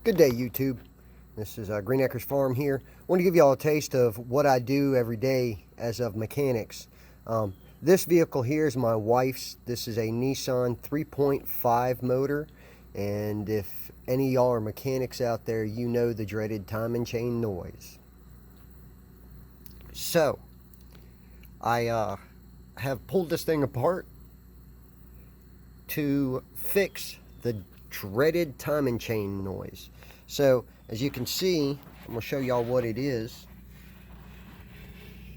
Good day, YouTube. This is Green Acres Farm here. I want to give you all a taste of what I do every day as of mechanics. This vehicle here is my wife's. This is a Nissan 3.5 motor, and if any of y'all are mechanics out there, you know the dreaded time and chain noise. So, I have pulled this thing apart to fix the dreaded time and chain noise. So as you can see, I'm going to show y'all what it is.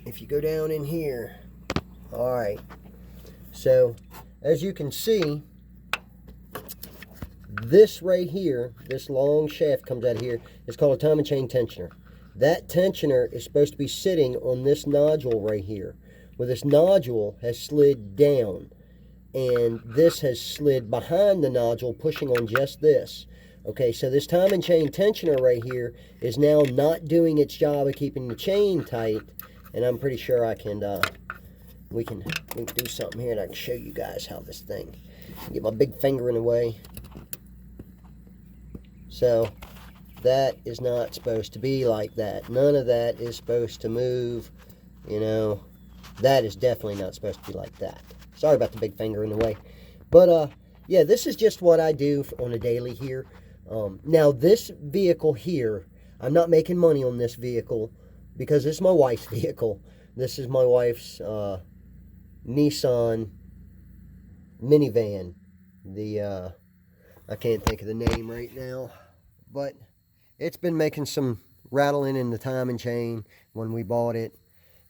If you go down in here, alright, so as you can see, this right here, this long shaft comes out of here, it's called a time and chain tensioner. That tensioner is supposed to be sitting on this nodule right here, where this nodule has slid down, and this has slid behind the nodule, pushing on just this. Okay, so this time and chain tensioner right here is now not doing its job of keeping the chain tight, and I'm pretty sure I can, we can do something here, and I can show you guys how this thing, get my big finger in the way. So that is not supposed to be like that. None of that is supposed to move, you know. That is definitely not supposed to be like that. Sorry about the big finger in the way. But, yeah, this is just what I do on a daily here. Now, this vehicle here, I'm not making money on this vehicle because this is my wife's vehicle. This is my wife's Nissan minivan. The, I can't think of the name right now, but it's been making some rattling in the time and chain when we bought it.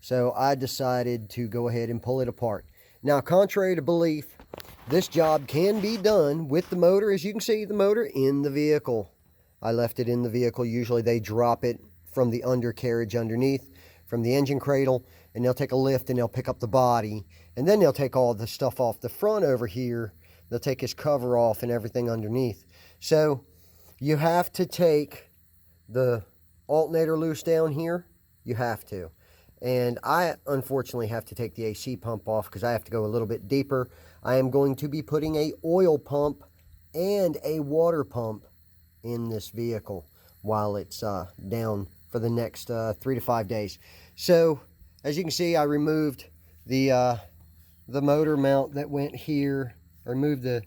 So I decided to go ahead and pull it apart. Now, contrary to belief, this job can be done with the motor. As you can see, the motor in the vehicle. I left it in the vehicle. Usually they drop it from the undercarriage underneath, from the engine cradle, and they'll take a lift and they'll pick up the body. And then they'll take all the stuff off the front over here. They'll take his cover off and everything underneath. So you have to take the alternator loose down here. You have to. And I unfortunately have to take the AC pump off because I have to go a little bit deeper. I am going to be putting a oil pump and a water pump in this vehicle while it's down for the next 3 to 5 days. So as you can see, I removed the motor mount that went here. I removed the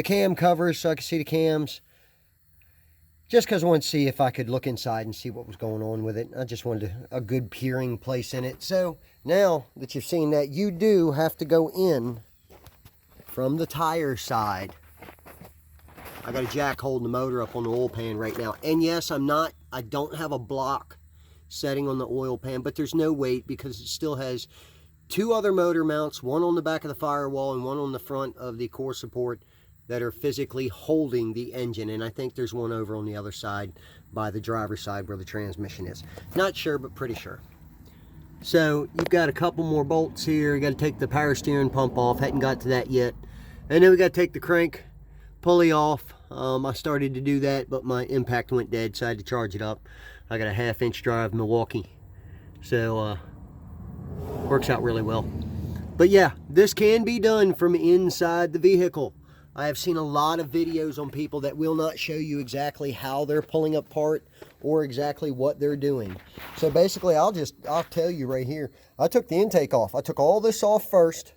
cam covers so I could see the cams. Just because I wanted to see if I could look inside and see what was going on with it. I just wanted a good peering place in it. So now that you've seen that, you do have to go in from the tire side. I got a jack holding the motor up on the oil pan right now. And yes, I don't have a block setting on the oil pan, but there's no weight because it still has two other motor mounts, one on the back of the firewall and one on the front of the core support, that are physically holding the engine. And I think there's one over on the other side by the driver's side where the transmission is. Not sure, but pretty sure. So you've got a couple more bolts here. You got to take the power steering pump off. Hadn't got to that yet. And then we got to take the crank pulley off. I started to do that, but my impact went dead, so I had to charge it up. I got a 1/2 inch drive Milwaukee. So works out really well. But yeah, this can be done from inside the vehicle. I have seen a lot of videos on people that will not show you exactly how they're pulling apart or exactly what they're doing. So basically, I'll tell you right here. I took the intake off. I took all this off first.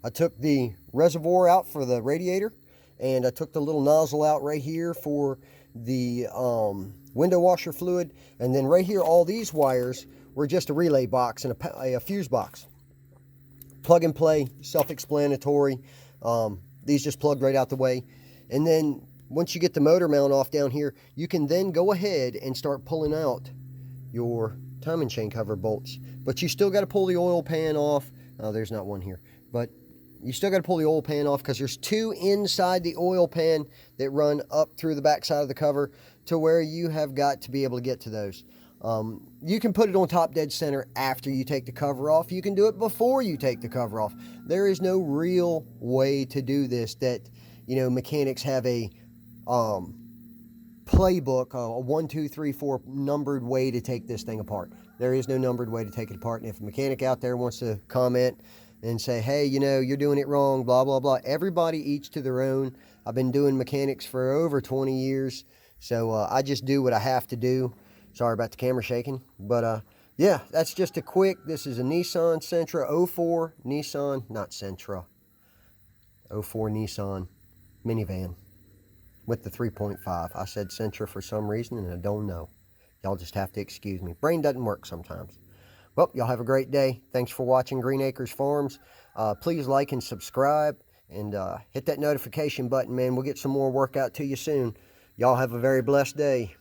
I took the reservoir out for the radiator, and I took the little nozzle out right here for the window washer fluid. And then right here, all these wires were just a relay box and a fuse box. Plug and play, self-explanatory. These just plugged right out the way. And then once you get the motor mount off down here, you can then go ahead and start pulling out your time and chain cover bolts. But you still got to pull the oil pan off. Oh, there's not one here. But you still got to pull the oil pan off because there's two inside the oil pan that run up through the back side of the cover to where you have got to be able to get to those. You can put it on top dead center after you take the cover off. You can do it before you take the cover off. There is no real way to do this that, you know, mechanics have a playbook, a 1, 2, 3, 4 numbered way to take this thing apart. There is no numbered way to take it apart. And if a mechanic out there wants to comment and say, hey, you know, you're doing it wrong, blah, blah, blah. Everybody each to their own. I've been doing mechanics for over 20 years. So I just do what I have to do. Sorry about the camera shaking. But yeah, that's just a quick, this is a Nissan Sentra 04 Nissan, not Sentra, 04 Nissan minivan with the 3.5. I said Sentra for some reason and I don't know. Y'all just have to excuse me. Brain doesn't work sometimes. Well, y'all have a great day. Thanks for watching Green Acres Farms. Please like and subscribe and hit that notification button, man. We'll get some more work out to you soon. Y'all have a very blessed day.